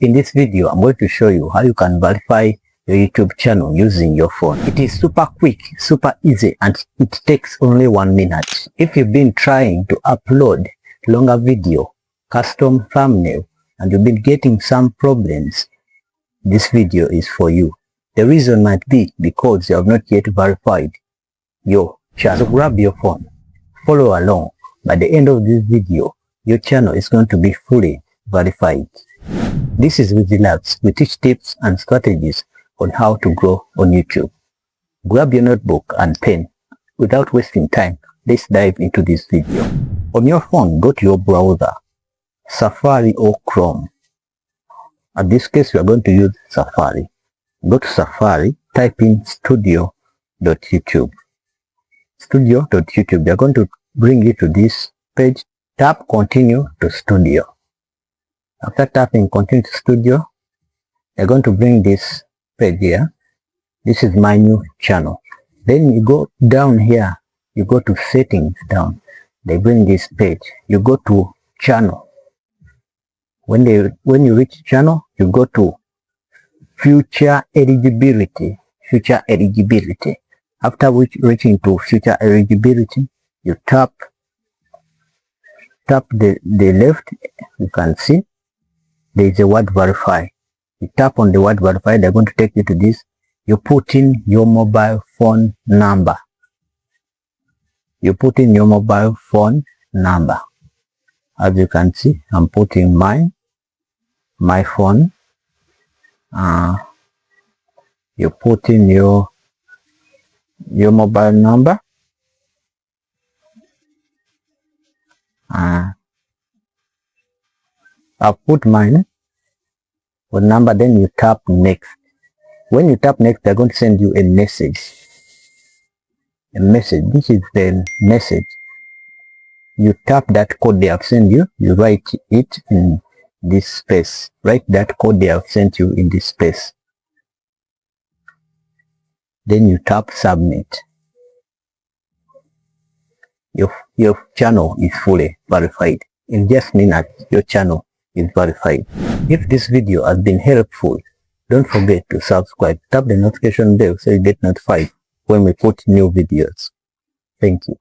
In this video, I'm going to show you how you can verify your YouTube channel using your phone. It is super quick, super easy, and it takes only 1 minute. If you've been trying to upload longer video, custom thumbnail, and you've been getting some problems, this video is for you. The reason might be because you have not yet verified your channel. So grab your phone, follow along. By the end of this video, your channel is going to be fully verified. This is with Labs. We teach tips and strategies on how to grow on YouTube. Grab your notebook and pen. Without wasting time, let's dive into this video. On your phone, go to your browser, Safari or Chrome. In this case, we are going to use Safari. Go to Safari, type in studio.youtube. Studio.youtube. They are going to bring you to this page. Tap continue to studio. After tapping continue to studio, they're going to bring this page here. This is my new channel. Then you go down here, you go to settings down. They bring this page. You go to channel. When you reach channel, you go to future eligibility. Future eligibility. After reaching to future eligibility, you tap the left. You can see there is a word verify. You tap on the word verify, they're going to take you to this. You put in your mobile phone number. You put in your mobile phone number. As you can see, I'm putting my phone. You put in your mobile number. I'll put mine phone number, then you tap next. When you tap next, they're going to send you a message. This is the message. You tap that code they have sent you, you write it in this space. Write that code they have sent you in this space. Then you tap submit. Your channel is fully verified. In just minutes, your channel is verified. If this video has been helpful, don't forget to subscribe. Tap the notification bell so you get notified when we put new videos. Thank you.